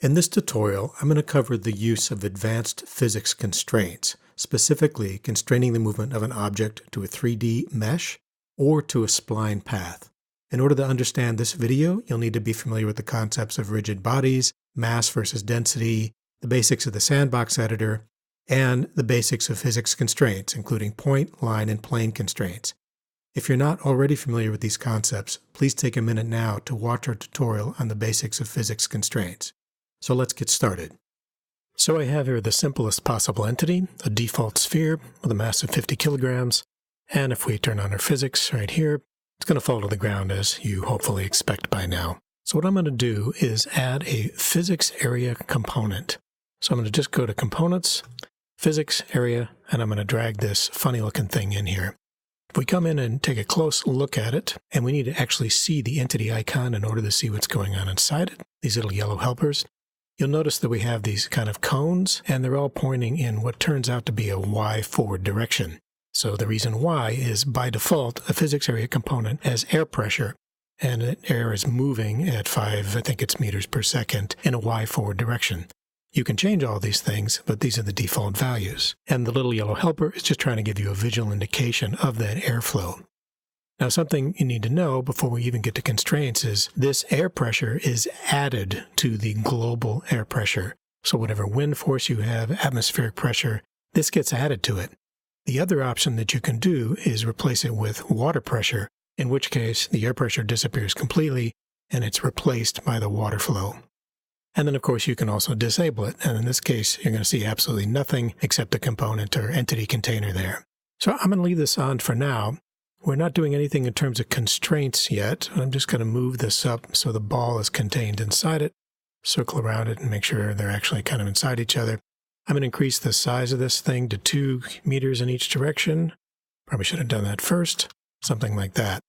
In this tutorial, I'm going to cover the use of advanced physics constraints, specifically constraining the movement of an object to a 3D mesh or to a spline path. In order to understand this video, you'll need to be familiar with the concepts of rigid bodies, mass versus density, the basics of the sandbox editor, and the basics of physics constraints, including point, line, and plane constraints. If you're not already familiar with these concepts, please take a minute now to watch our tutorial on the basics of physics constraints. So let's get started. So I have here the simplest possible entity, a default sphere with a mass of 50 kilograms, and if we turn on our physics right here, it's going to fall to the ground as you hopefully expect by now. So what I'm going to do is add a physics area component. So I'm going to just go to Components, Physics Area, and I'm going to drag this funny looking thing in here. If we come in and take a close look at it, and we need to actually see the entity icon in order to see what's going on inside it, these little yellow helpers, you'll notice that we have these kind of cones, and they're all pointing in what turns out to be a Y forward direction. So the reason why is, by default, a physics area component has air pressure, and air is moving at 5, I think it's meters per second, in a Y forward direction. You can change all these things, but these are the default values. And the little yellow helper is just trying to give you a visual indication of that airflow. Now, something you need to know before we even get to constraints is this air pressure is added to the global air pressure. So whatever wind force you have, atmospheric pressure, this gets added to it. The other option that you can do is replace it with water pressure, in which case the air pressure disappears completely and it's replaced by the water flow. And then, of course, you can also disable it. And in this case, you're going to see absolutely nothing except the component or entity container there. So I'm going to leave this on for now. We're not doing anything in terms of constraints yet. I'm just going to move this up so the ball is contained inside it, circle around it, and make sure they're actually kind of inside each other. I'm going to increase the size of this thing to 2 meters in each direction. Probably should have done that first. Something like that.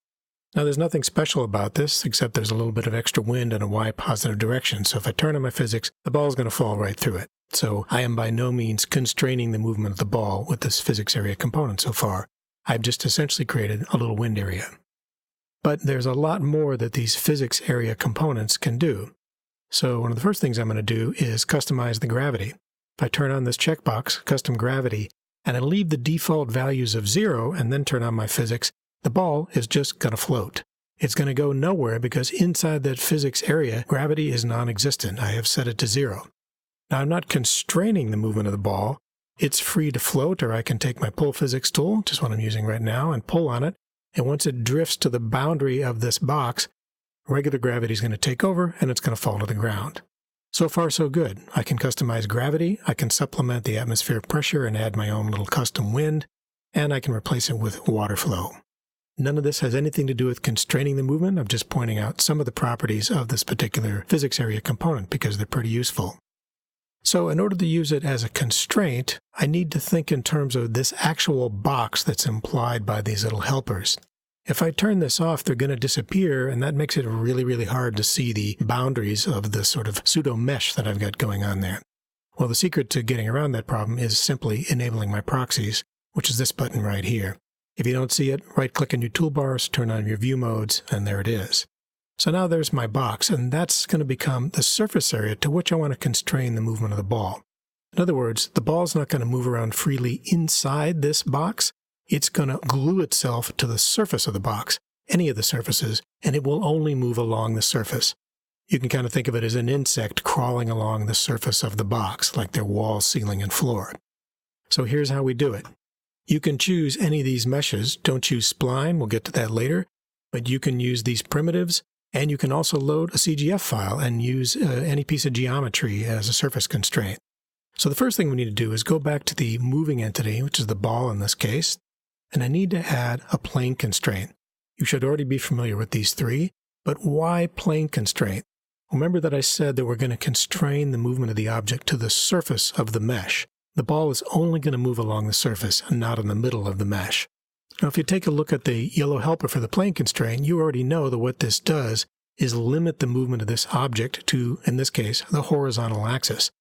Now, there's nothing special about this, except there's a little bit of extra wind in a Y positive direction. So if I turn on my physics, the ball is going to fall right through it. So I am by no means constraining the movement of the ball with this physics area component so far. I've just essentially created a little wind area. But there's a lot more that these physics area components can do. So one of the first things I'm going to do is customize the gravity. If I turn on this checkbox, Custom Gravity, and I leave the default values of 0 and then turn on my physics, the ball is just going to float. It's going to go nowhere because inside that physics area, gravity is non-existent. I have set it to 0. Now, I'm not constraining the movement of the ball. It's free to float, or I can take my pull physics tool, which is what I'm using right now, and pull on it. And once it drifts to the boundary of this box, regular gravity is going to take over and it's going to fall to the ground. So far, so good. I can customize gravity, I can supplement the atmospheric pressure and add my own little custom wind, and I can replace it with water flow. None of this has anything to do with constraining the movement. I'm just pointing out some of the properties of this particular physics area component because they're pretty useful. So in order to use it as a constraint, I need to think in terms of this actual box that's implied by these little helpers. If I turn this off, they're going to disappear, and that makes it really, really hard to see the boundaries of the sort of pseudo mesh that I've got going on there. Well, the secret to getting around that problem is simply enabling my proxies, which is this button right here. If you don't see it, right-click on your toolbars, turn on your view modes, and there it is. So now there's my box, and that's going to become the surface area to which I want to constrain the movement of the ball. In other words, the ball's not going to move around freely inside this box. It's going to glue itself to the surface of the box, any of the surfaces, and it will only move along the surface. You can kind of think of it as an insect crawling along the surface of the box, like their wall, ceiling, and floor. So here's how we do it. You can choose any of these meshes. Don't choose spline, we'll get to that later, but you can use these primitives, and you can also load a CGF file and use any piece of geometry as a surface constraint. So the first thing we need to do is go back to the moving entity, which is the ball in this case, and I need to add a plane constraint. You should already be familiar with these three, but why plane constraint? Remember that I said that we're going to constrain the movement of the object to the surface of the mesh. The ball is only going to move along the surface and not in the middle of the mesh. Now, if you take a look at the yellow helper for the plane constraint, you already know that what this does is limit the movement of this object to, in this case, the horizontal axis.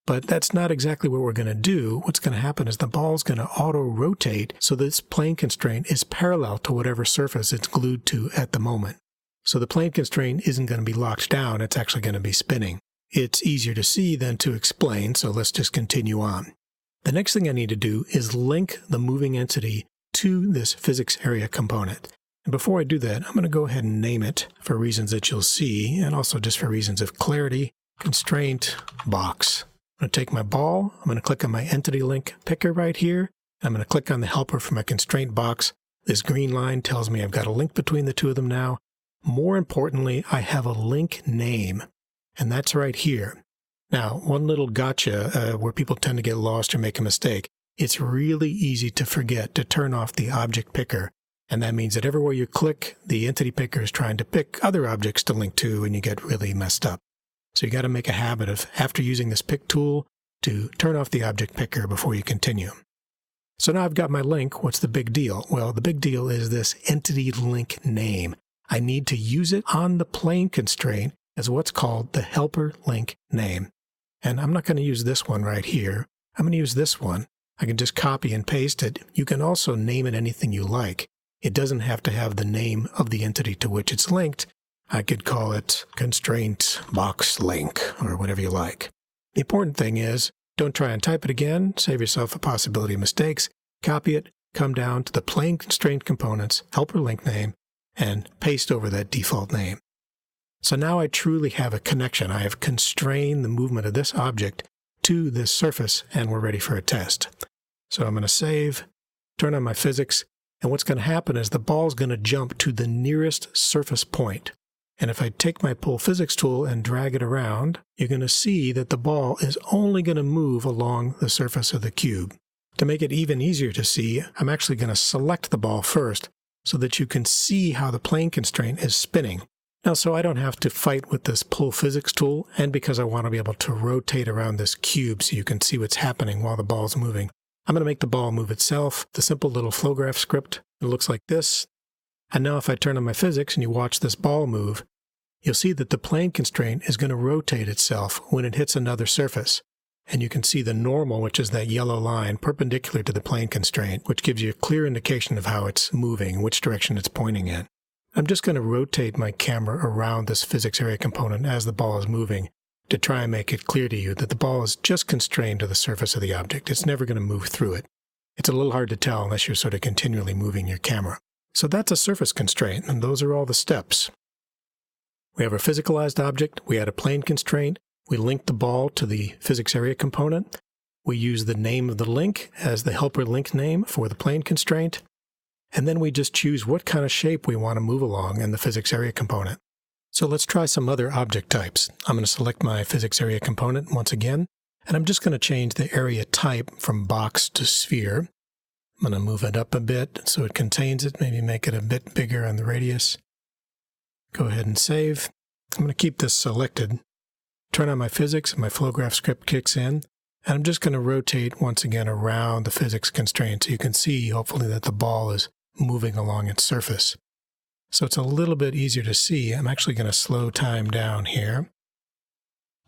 But that's not exactly what we're going to do. What's going to happen is the ball is going to auto-rotate, so this plane constraint is parallel to whatever surface it's glued to at the moment. So the plane constraint isn't going to be locked down, it's actually going to be spinning. it's easier to see than to explain, so let's just continue on. The next thing I need to do is link the moving entity to this physics area component. And before I do that, I'm going to go ahead and name it for reasons that you'll see, and also just for reasons of clarity, constraint box. I'm going to take my ball, I'm going to click on my entity link picker right here, and I'm going to click on the helper for my constraint box. This green line tells me I've got a link between the two of them now. More importantly, I have a link name, and that's right here. Now, one little gotcha where people tend to get lost or make a mistake, it's really easy to forget to turn off the object picker. And that means that everywhere you click, the entity picker is trying to pick other objects to link to, and you get really messed up. So you got to make a habit of, after using this pick tool, to turn off the object picker before you continue. So now I've got my link. What's the big deal? Well, the big deal is this entity link name. I need to use it on the plane constraint as what's called the helper link name. And I'm not going to use this one right here. I'm going to use this one. I can just copy and paste it. You can also name it anything you like. It doesn't have to have the name of the entity to which it's linked. I could call it constraint box link or whatever you like. The important thing is, don't try and type it again. Save yourself a possibility of mistakes. Copy it, come down to the plane constraint components, helper link name, and paste over that default name. So now I truly have a connection. I have constrained the movement of this object to this surface, and we're ready for a test. So I'm going to save, turn on my physics, and what's going to happen is the ball is going to jump to the nearest surface point. And if I take my pull physics tool and drag it around, you're going to see that the ball is only going to move along the surface of the cube. To make it even easier to see, I'm actually going to select the ball first so that you can see how the plane constraint is spinning. Now, so I don't have to fight with this pull physics tool, and because I want to be able to rotate around this cube so you can see what's happening while the ball's moving, I'm going to make the ball move itself. The simple little flow graph script, it looks like this. And now if I turn on my physics and you watch this ball move, you'll see that the plane constraint is going to rotate itself when it hits another surface. And you can see the normal, which is that yellow line perpendicular to the plane constraint, which gives you a clear indication of how it's moving, which direction it's pointing in. I'm just going to rotate my camera around this physics area component as the ball is moving to try and make it clear to you that the ball is just constrained to the surface of the object. It's never going to move through it. It's a little hard to tell unless you're sort of continually moving your camera. So that's a surface constraint, and those are all the steps. We have our physicalized object, we had a plane constraint, we linked the ball to the physics area component, we use the name of the link as the helper link name for the plane constraint, and then we just choose what kind of shape we want to move along in the physics area component. So let's try some other object types. I'm going to select my physics area component once again, and I'm just going to change the area type from box to sphere. I'm going to move it up a bit so it contains it, maybe make it a bit bigger on the radius. Go ahead and save. I'm going to keep this selected. Turn on my physics, and my flow graph script kicks in, and I'm just going to rotate once again around the physics constraint so you can see, hopefully, that the ball is moving along its surface. So it's a little bit easier to see. I'm actually going to slow time down here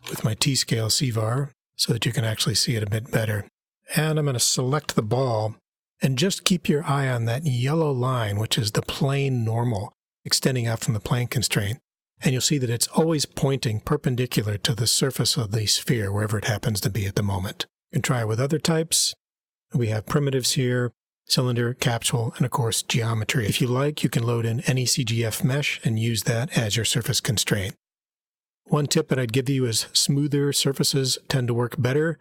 with my T-scale CVAR so that you can actually see it a bit better. And I'm going to select the ball and just keep your eye on that yellow line, which is the plane normal, extending out from the plane constraint. And you'll see that it's always pointing perpendicular to the surface of the sphere, wherever it happens to be at the moment. You can try it with other types. We have primitives here, cylinder, capsule, and of course geometry. If you like, you can load in any CGF mesh and use that as your surface constraint. One tip that I'd give you is smoother surfaces tend to work better.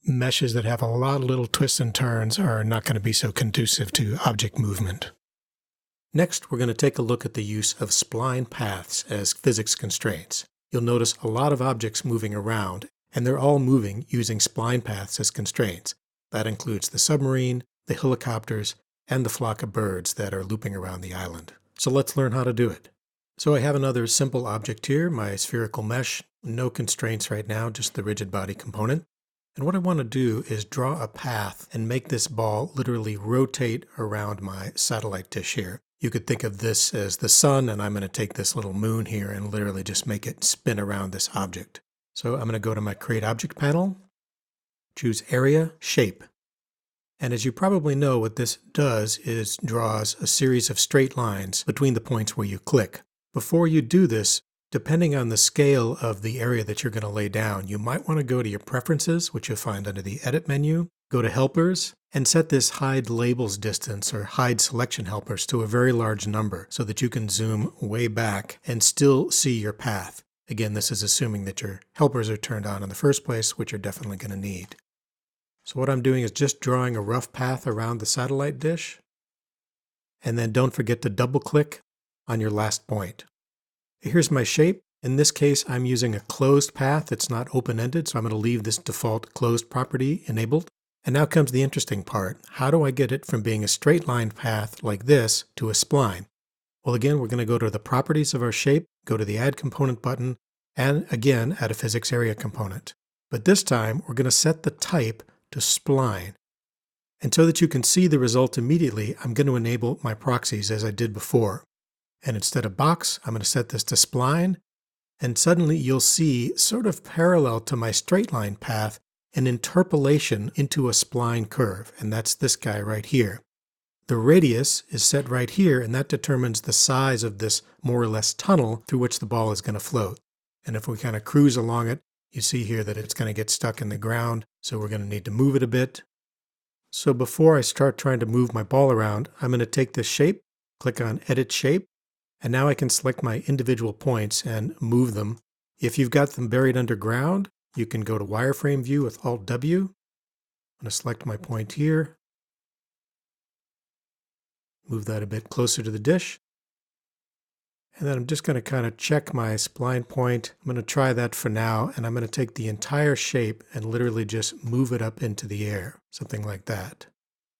Meshes that have a lot of little twists and turns are not going to be so conducive to object movement. Next, we're going to take a look at the use of spline paths as physics constraints. You'll notice a lot of objects moving around, and they're all moving using spline paths as constraints. That includes the submarine, the helicopters, and the flock of birds that are looping around the island. So let's learn how to do it. So I have another simple object here, my spherical mesh. No constraints right now, just the rigid body component. And what I want to do is draw a path and make this ball literally rotate around my satellite dish here. You could think of this as the sun, and I'm going to take this little moon here and literally just make it spin around this object. So I'm going to go to my Create Object panel, choose Area, Shape. And as you probably know, what this does is draws a series of straight lines between the points where you click. Before you do this, Depending on the scale of the area that you're going to lay down, you might want to go to your preferences, which you'll find under the Edit menu, go to Helpers, and set this Hide Labels Distance or Hide Selection Helpers to a very large number so that you can zoom way back and still see your path. Again, this is assuming that your helpers are turned on in the first place, which you're definitely going to need. So what I'm doing is just drawing a rough path around the satellite dish. And then don't forget to double click on your last point. Here's my shape. In this case, I'm using a closed path. It's not open-ended, so I'm going to leave this default closed property enabled. And now comes the interesting part. How do I get it from being a straight line path like this to a spline? Well, again, we're going to go to the properties of our shape, go to the Add Component button, and again, add a physics area component. But this time, we're going to set the type to spline. And so that you can see the result immediately, I'm going to enable my proxies as I did before. And instead of box, I'm going to set this to spline. And suddenly you'll see, sort of parallel to my straight line path, an interpolation into a spline curve. And that's this guy right here. The radius is set right here, and that determines the size of this more or less tunnel through which the ball is going to float. And if we kind of cruise along it, you see here that it's going to get stuck in the ground, so we're going to need to move it a bit. So before I start trying to move my ball around, I'm going to take this shape, click on Edit Shape, and now I can select my individual points and move them. If you've got them buried underground, you can go to Wireframe View with Alt-W. I'm going to select my point here. Move that a bit closer to the dish. And then I'm just going to kind of check my spline point. I'm going to try that for now, and I'm going to take the entire shape and literally just move it up into the air, something like that.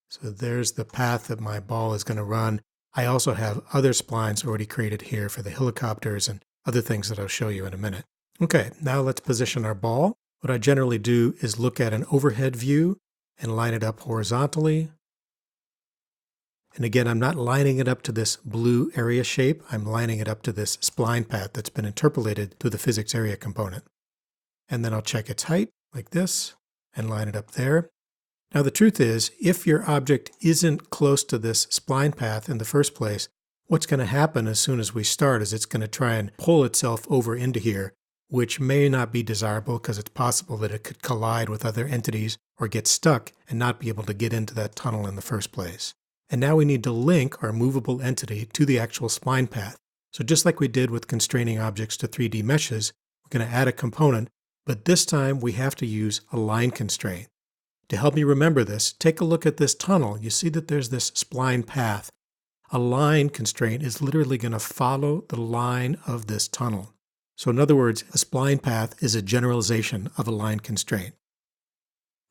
So there's the path that my ball is going to run. I also have other splines already created here for the helicopters and other things that I'll show you in a minute. Okay, now let's position our ball. What I generally do is look at an overhead view and line it up horizontally. And again, I'm not lining it up to this blue area shape. I'm lining it up to this spline path that's been interpolated through the physics area component. And then I'll check its height like this and line it up there. Now the truth is, if your object isn't close to this spline path in the first place, what's going to happen as soon as we start is it's going to try and pull itself over into here, which may not be desirable because it's possible that it could collide with other entities or get stuck and not be able to get into that tunnel in the first place. And now we need to link our movable entity to the actual spline path. So just like we did with constraining objects to 3D meshes, we're going to add a component, but this time we have to use a line constraint. To help you remember this, take a look at this tunnel. You see that there's this spline path. A line constraint is literally going to follow the line of this tunnel. So in other words, a spline path is a generalization of a line constraint.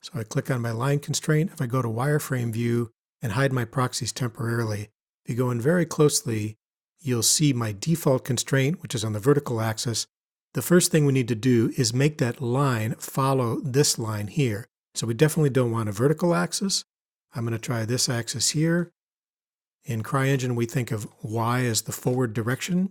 So I click on my line constraint. If I go to Wireframe View and hide my proxies temporarily, if you go in very closely, you'll see my default constraint, which is on the vertical axis. The first thing we need to do is make that line follow this line here. So we definitely don't want a vertical axis. I'm going to try this axis here. In CRYENGINE, we think of Y as the forward direction.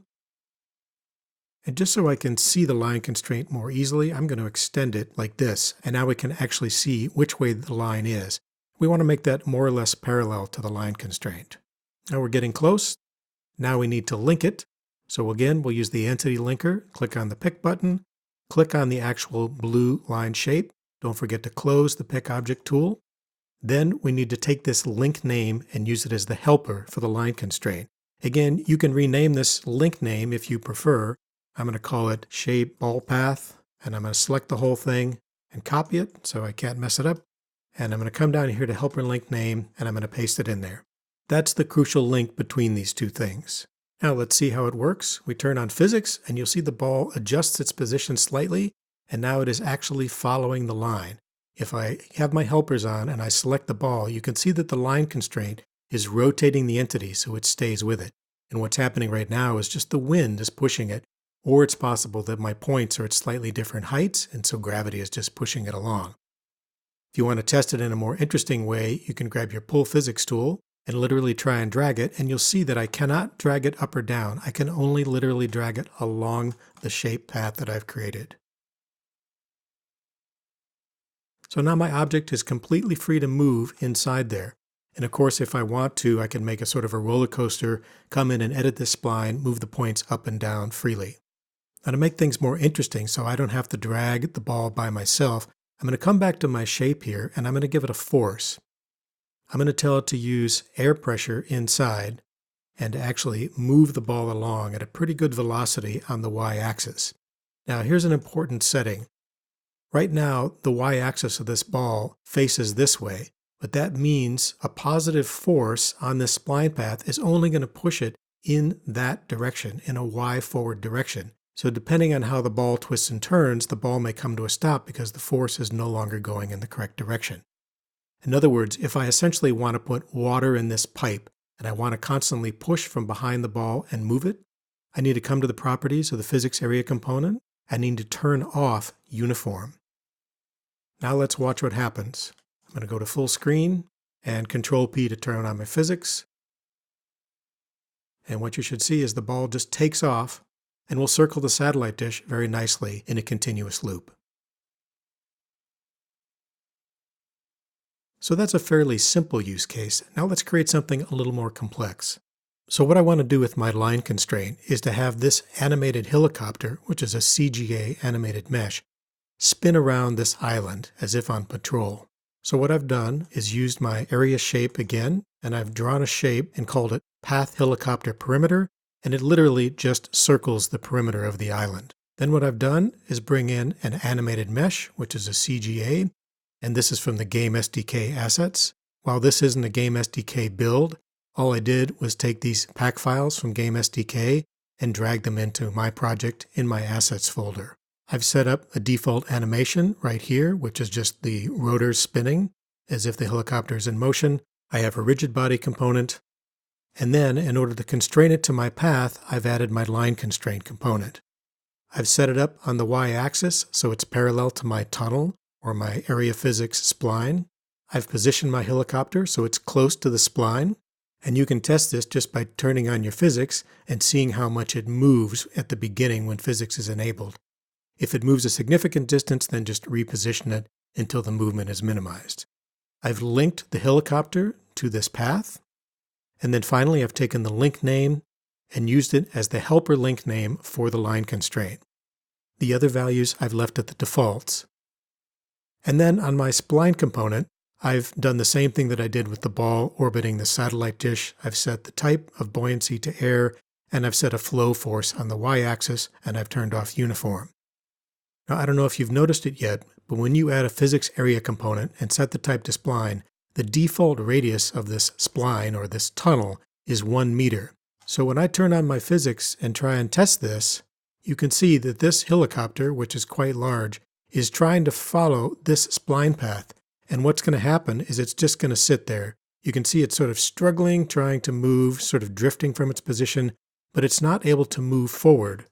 And just so I can see the line constraint more easily, I'm going to extend it like this. And now we can actually see which way the line is. We want to make that more or less parallel to the line constraint. Now we're getting close. Now we need to link it. So again, we'll use the entity linker. Click on the pick button. Click on the actual blue line shape. Don't forget to close the pick object tool. Then we need to take this link name and use it as the helper for the line constraint. Again, you can rename this link name if you prefer. I'm going to call it shape ball path, and I'm going to select the whole thing and copy it so I can't mess it up. And I'm going to come down here to helper link name, and I'm going to paste it in there. That's the crucial link between these two things. Now let's see how it works. We turn on physics, and you'll see the ball adjusts its position slightly, and now it is actually following the line. If I have my helpers on and I select the ball, you can see that the line constraint is rotating the entity so it stays with it. And what's happening right now is just the wind is pushing it, or it's possible that my points are at slightly different heights, and so gravity is just pushing it along. If you want to test it in a more interesting way, you can grab your pull physics tool and literally try and drag it, and you'll see that I cannot drag it up or down. I can only literally drag it along the shape path that I've created. So now my object is completely free to move inside there. And of course, if I want to, I can make a sort of a roller coaster, come in and edit this spline, move the points up and down freely. Now to make things more interesting so I don't have to drag the ball by myself, I'm going to come back to my shape here and I'm going to give it a force. I'm going to tell it to use air pressure inside and to actually move the ball along at a pretty good velocity on the y-axis. Now here's an important setting. Right now, the y-axis of this ball faces this way, but that means a positive force on this spline path is only going to push it in that direction, in a y-forward direction. So depending on how the ball twists and turns, the ball may come to a stop because the force is no longer going in the correct direction. In other words, if I essentially want to put water in this pipe and I want to constantly push from behind the ball and move it, I need to come to the properties of the physics area component. I need to turn off uniform. Now let's watch what happens. I'm going to go to full screen and Control P to turn on my physics. And what you should see is the ball just takes off and will circle the satellite dish very nicely in a continuous loop. So that's a fairly simple use case. Now let's create something a little more complex. So what I want to do with my line constraint is to have this animated helicopter, which is a CGA animated mesh, spin around this island as if on patrol. So what I've done is used my area shape again, and I've drawn a shape and called it Path Helicopter Perimeter, and it literally just circles the perimeter of the island. Then what I've done is bring in an animated mesh, which is a CGA, and this is from the Game SDK assets. While this isn't a Game SDK build, all I did was take these pack files from Game SDK and drag them into my project in my assets folder. I've set up a default animation right here, which is just the rotors spinning as if the helicopter is in motion. I have a rigid body component. And then, in order to constrain it to my path, I've added my line constraint component. I've set it up on the y-axis so it's parallel to my tunnel or my area physics spline. I've positioned my helicopter so it's close to the spline. And you can test this just by turning on your physics and seeing how much it moves at the beginning when physics is enabled. If it moves a significant distance, then just reposition it until the movement is minimized. I've linked the helicopter to this path. And then finally, I've taken the link name and used it as the helper link name for the line constraint. The other values I've left at the defaults. And then on my spline component, I've done the same thing that I did with the ball orbiting the satellite dish. I've set the type of buoyancy to air, and I've set a flow force on the y-axis, and I've turned off uniform. Now, I don't know if you've noticed it yet, but when you add a physics area component and set the type to spline, the default radius of this spline, or this tunnel, is 1 meter. So when I turn on my physics and try and test this, you can see that this helicopter, which is quite large, is trying to follow this spline path. And what's going to happen is it's just going to sit there. You can see it's sort of struggling, trying to move, sort of drifting from its position, but it's not able to move forward.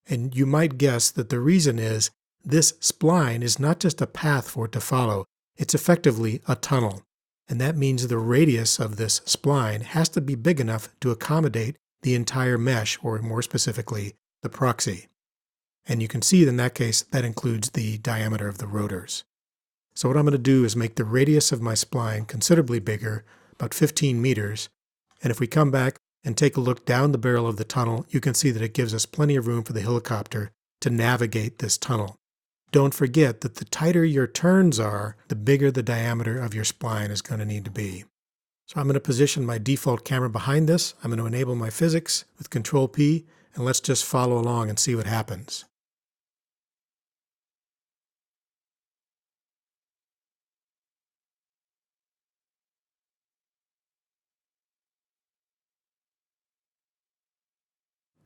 And you might guess that the reason is this spline is not just a path for it to follow, it's effectively a tunnel. And that means the radius of this spline has to be big enough to accommodate the entire mesh, or more specifically, the proxy. And you can see in that case, that includes the diameter of the rotors. So what I'm going to do is make the radius of my spline considerably bigger, about 15 meters. And if we come back and take a look down the barrel of the tunnel, you can see that it gives us plenty of room for the helicopter to navigate this tunnel. Don't forget that the tighter your turns are, the bigger the diameter of your spline is going to need to be. So I'm going to position my default camera behind this. I'm going to enable my physics with Control P, and let's just follow along and see what happens.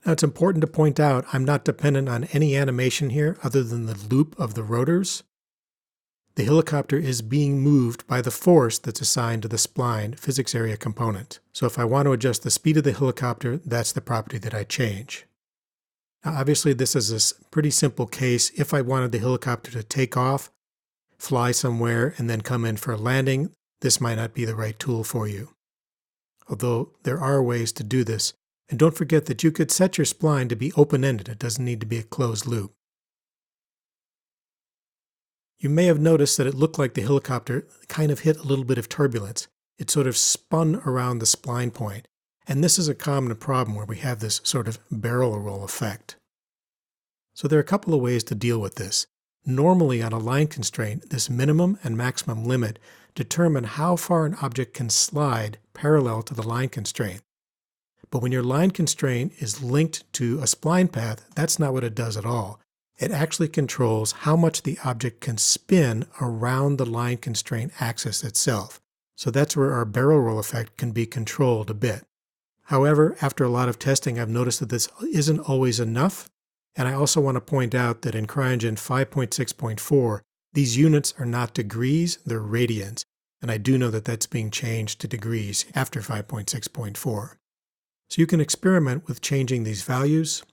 Now it's important to point out I'm not dependent on any animation here other than the loop of the rotors. The helicopter is being moved by the force that's assigned to the spline physics area component. So if I want to adjust the speed of the helicopter, that's the property that I change. Now obviously this is a pretty simple case. If I wanted the helicopter to take off, fly somewhere, and then come in for a landing, this might not be the right tool for you. Although there are ways to do this. And don't forget that you could set your spline to be open-ended. It doesn't need to be a closed loop. You may have noticed that it looked like the helicopter kind of hit a little bit of turbulence. It sort of spun around the spline point. And this is a common problem where we have this sort of barrel roll effect. So there are a couple of ways to deal with this. Normally on a line constraint, this minimum and maximum limit determine how far an object can slide parallel to the line constraint. But when your line constraint is linked to a spline path, that's not what it does at all. It actually controls how much the object can spin around the line constraint axis itself. So that's where our barrel roll effect can be controlled a bit. However, after a lot of testing, I've noticed that this isn't always enough. And I also want to point out that in CRYENGINE 5.6.4, these units are not degrees, they're radians. And I do know that that's being changed to degrees after 5.6.4. So you can experiment with changing these values.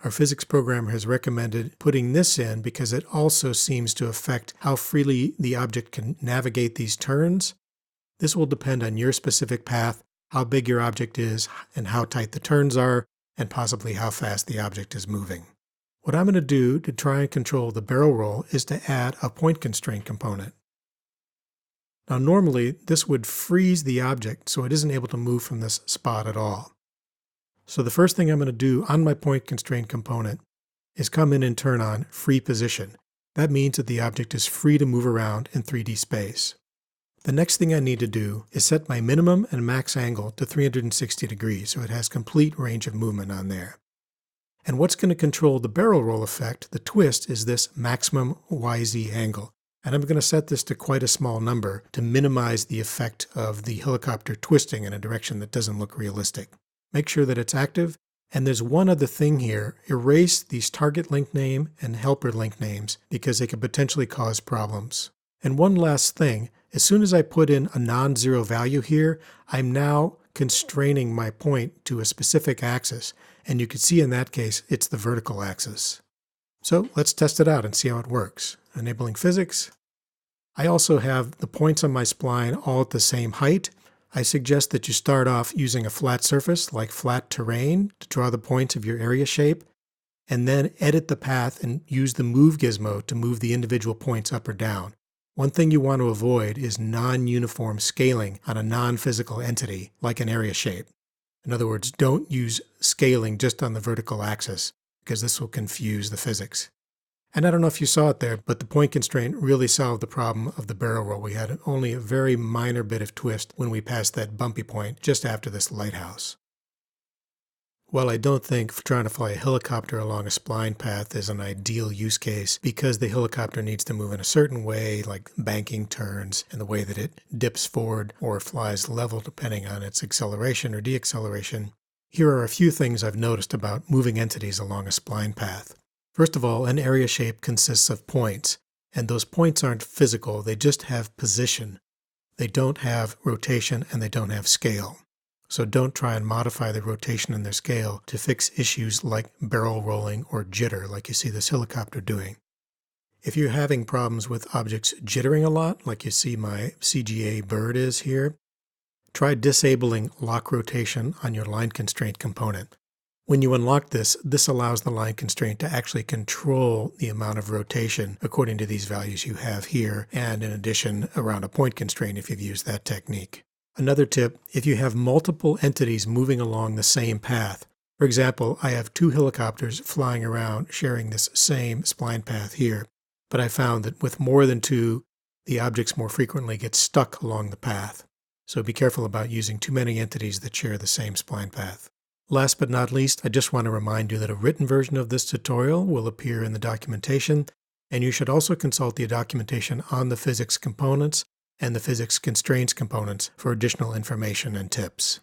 Our physics programmer has recommended putting this in because it also seems to affect how freely the object can navigate these turns. This will depend on your specific path, how big your object is, and how tight the turns are, and possibly how fast the object is moving. What I'm going to do to try and control the barrel roll is to add a point constraint component. Now normally this would freeze the object so it isn't able to move from this spot at all. So the first thing I'm going to do on my point constraint component is come in and turn on free position. That means that the object is free to move around in 3D space. The next thing I need to do is set my minimum and max angle to 360 degrees so it has complete range of movement on there. And what's going to control the barrel roll effect, the twist, is this maximum YZ angle. And I'm going to set this to quite a small number to minimize the effect of the helicopter twisting in a direction that doesn't look realistic. Make sure that it's active. And there's one other thing here. Erase these target link name and helper link names because they could potentially cause problems. And one last thing, as soon as I put in a non-zero value here, I'm now constraining my point to a specific axis. And you can see in that case, it's the vertical axis. So let's test it out and see how it works. Enabling physics. I also have the points on my spline all at the same height. I suggest that you start off using a flat surface like flat terrain to draw the points of your area shape, and then edit the path and use the move gizmo to move the individual points up or down. One thing you want to avoid is non-uniform scaling on a non-physical entity like an area shape. In other words, don't use scaling just on the vertical axis because this will confuse the physics. And I don't know if you saw it there, but the point constraint really solved the problem of the barrel roll. We had only a very minor bit of twist when we passed that bumpy point just after this lighthouse. While I don't think trying to fly a helicopter along a spline path is an ideal use case because the helicopter needs to move in a certain way, like banking turns and the way that it dips forward or flies level depending on its acceleration or deacceleration, here are a few things I've noticed about moving entities along a spline path. First of all, an area shape consists of points, and those points aren't physical, they just have position. They don't have rotation and they don't have scale. So don't try and modify the rotation and their scale to fix issues like barrel rolling or jitter like you see this helicopter doing. If you're having problems with objects jittering a lot, like you see my CGA bird is here, try disabling lock rotation on your line constraint component. When you unlock this, this allows the line constraint to actually control the amount of rotation according to these values you have here, and in addition around a point constraint if you've used that technique. Another tip, if you have multiple entities moving along the same path, for example, I have two helicopters flying around sharing this same spline path here, but I found that with more than two, the objects more frequently get stuck along the path. So be careful about using too many entities that share the same spline path. Last but not least, I just want to remind you that a written version of this tutorial will appear in the documentation, and you should also consult the documentation on the physics components and the physics constraints components for additional information and tips.